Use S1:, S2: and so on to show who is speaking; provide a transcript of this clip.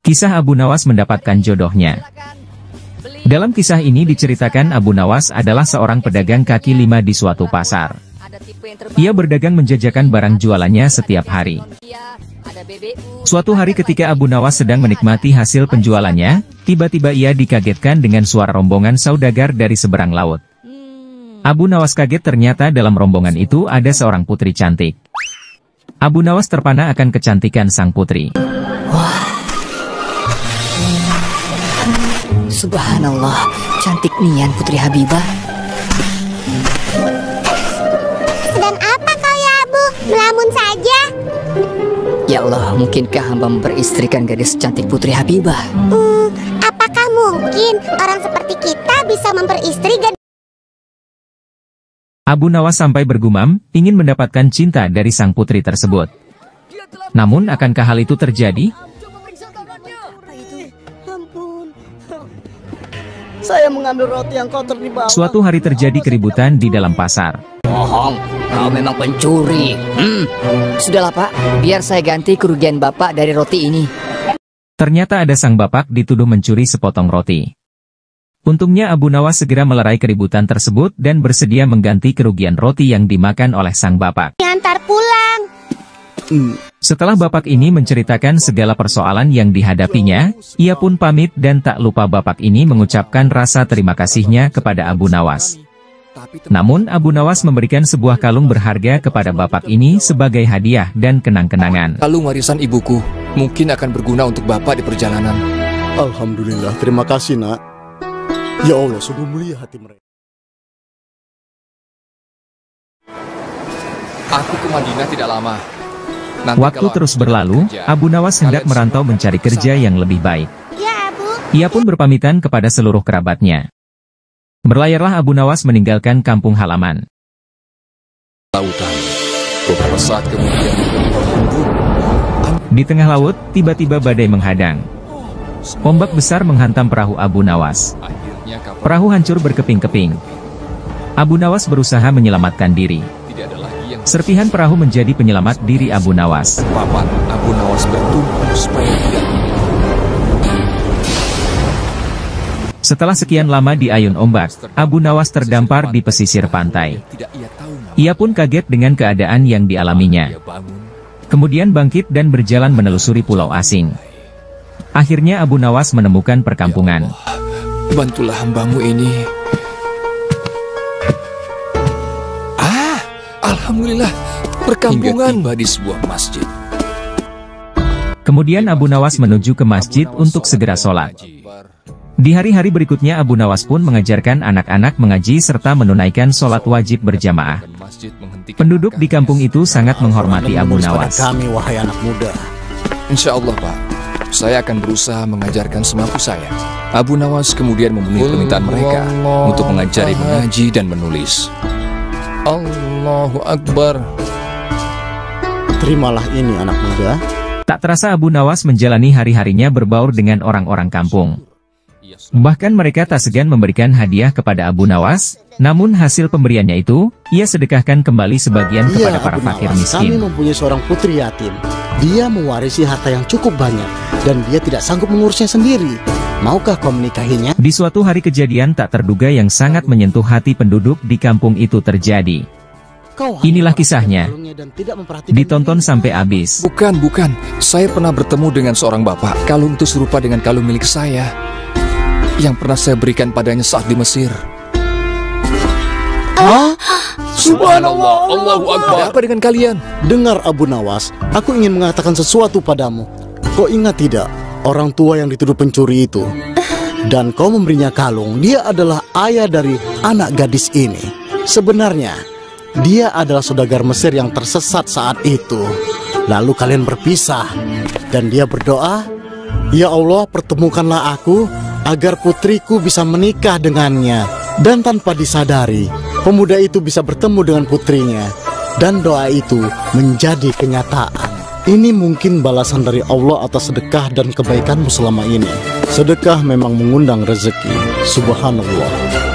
S1: Kisah Abu Nawas mendapatkan jodohnya. Dalam kisah ini diceritakan Abu Nawas adalah seorang pedagang kaki lima di suatu pasar. Ia berdagang menjajakan barang jualannya setiap hari. Suatu hari ketika Abu Nawas sedang menikmati hasil penjualannya, tiba-tiba ia dikagetkan dengan suara rombongan saudagar dari seberang laut. Abu Nawas kaget ternyata dalam rombongan itu ada seorang putri cantik. Abu Nawas terpana akan kecantikan sang putri.
S2: Wah, subhanallah, cantik nian Putri Habibah.
S3: Sedang apa kau ya Abu? Melamun saja.
S2: Ya Allah, mungkinkah hamba memperistrikan gadis cantik Putri Habibah?
S3: Apakah mungkin orang seperti kita bisa memperistri gadis?
S1: Abu Nawas sampai bergumam, ingin mendapatkan cinta dari sang putri tersebut. Namun, akankah hal itu terjadi?
S4: Saya mengambil roti yang kotor di bawah.
S1: Suatu hari terjadi keributan di dalam pasar.
S2: Bohong, kau memang pencuri. Sudahlah Pak, biar saya ganti kerugian Bapak dari roti ini.
S1: Ternyata ada sang bapak dituduh mencuri sepotong roti. Untungnya Abu Nawas segera melerai keributan tersebut dan bersedia mengganti kerugian roti yang dimakan oleh sang bapak.
S3: Antar pulang.
S1: Setelah bapak ini menceritakan segala persoalan yang dihadapinya, ia pun pamit dan tak lupa bapak ini mengucapkan rasa terima kasihnya kepada Abu Nawas. Namun Abu Nawas memberikan sebuah kalung berharga kepada bapak ini sebagai hadiah dan kenang-kenangan.
S5: Kalung warisan ibuku, mungkin akan berguna untuk bapak di perjalanan.
S6: Alhamdulillah, terima kasih nak. Ya Allah, sungguh mulia hati mereka.
S5: Aku ke Madinah tidak lama.
S1: Waktu terus berlalu, Abu Nawas hendak merantau mencari kerja yang lebih baik.
S3: Ya Abu.
S1: Ia pun berpamitan kepada seluruh kerabatnya. Berlayarlah Abu Nawas meninggalkan kampung halaman.
S5: Lautan. Beberapa saat kemudian,
S1: Di tengah laut, tiba-tiba badai menghadang. Ombak besar menghantam perahu Abu Nawas.
S5: akhirnya kapal
S1: Perahu hancur berkeping-keping. Abu Nawas berusaha menyelamatkan diri.
S5: tidak ada lagi yang
S1: Serpihan perahu menjadi penyelamat diri Abu Nawas.
S5: papan. Abu Nawas bertumpu supaya tidak.
S1: Setelah sekian lama di ayun ombak, Abu Nawas terdampar di pesisir pantai.
S5: Tidak ia tahu nama.
S1: Ia pun kaget dengan keadaan yang dialaminya.
S5: Ia bangun.
S1: Kemudian bangkit dan berjalan menelusuri pulau asing. Akhirnya Abu Nawas menemukan perkampungan.
S5: Bantulah hambamu ini. Alhamdulillah, perkampungan. Hingga tiba di sebuah masjid.
S1: Kemudian Abu Nawas menuju ke masjid untuk segera sholat. Di hari-hari berikutnya Abu Nawas pun mengajarkan anak-anak mengaji serta menunaikan sholat wajib berjamaah. Penduduk di kampung itu sangat menghormati Abu Nawas.
S6: Kami, wahai anak muda.
S5: Insya Allah Pak, saya akan berusaha mengajarkan semampu saya. Abu Nawas kemudian memenuhi permintaan mereka untuk mengajari mengaji dan menulis. Allahu Akbar.
S6: Terimalah ini anak muda.
S1: Tak terasa Abu Nawas menjalani hari-harinya berbaur dengan orang-orang kampung. Bahkan mereka tak segan memberikan hadiah kepada Abu Nawas, namun hasil pemberiannya itu, ia sedekahkan kembali sebagian kepada para
S6: Abu
S1: fakir
S6: Nawas,
S1: miskin.
S6: kami mempunyai seorang putri yatim. Dia mewarisi harta yang cukup banyak, dan dia tidak sanggup mengurusnya sendiri. Maukah kau menikahinya?
S1: Di suatu hari kejadian tak terduga yang sangat menyentuh hati penduduk di kampung itu terjadi. Inilah kisahnya. Ditonton sampai habis.
S5: Bukan. Saya pernah bertemu dengan seorang bapak. Kalung itu serupa dengan kalung milik saya yang pernah saya berikan padanya saat di Mesir. Subhanallah, Allahu Akbar. Ada apa dengan kalian?
S6: Dengar Abu Nawas, aku ingin mengatakan sesuatu padamu. Kau ingat tidak, orang tua yang dituduh pencuri itu? Dan kau memberinya kalung, dia adalah ayah dari anak gadis ini. Sebenarnya, dia adalah saudagar Mesir yang tersesat saat itu. Lalu kalian berpisah, dan dia berdoa, "Ya Allah, pertemukanlah aku, agar putriku bisa menikah dengannya." Dan tanpa disadari, pemuda itu bisa bertemu dengan putrinya. Dan doa itu menjadi kenyataan. Ini mungkin balasan dari Allah atas sedekah dan kebaikanmu selama ini. Sedekah memang mengundang rezeki. Subhanallah.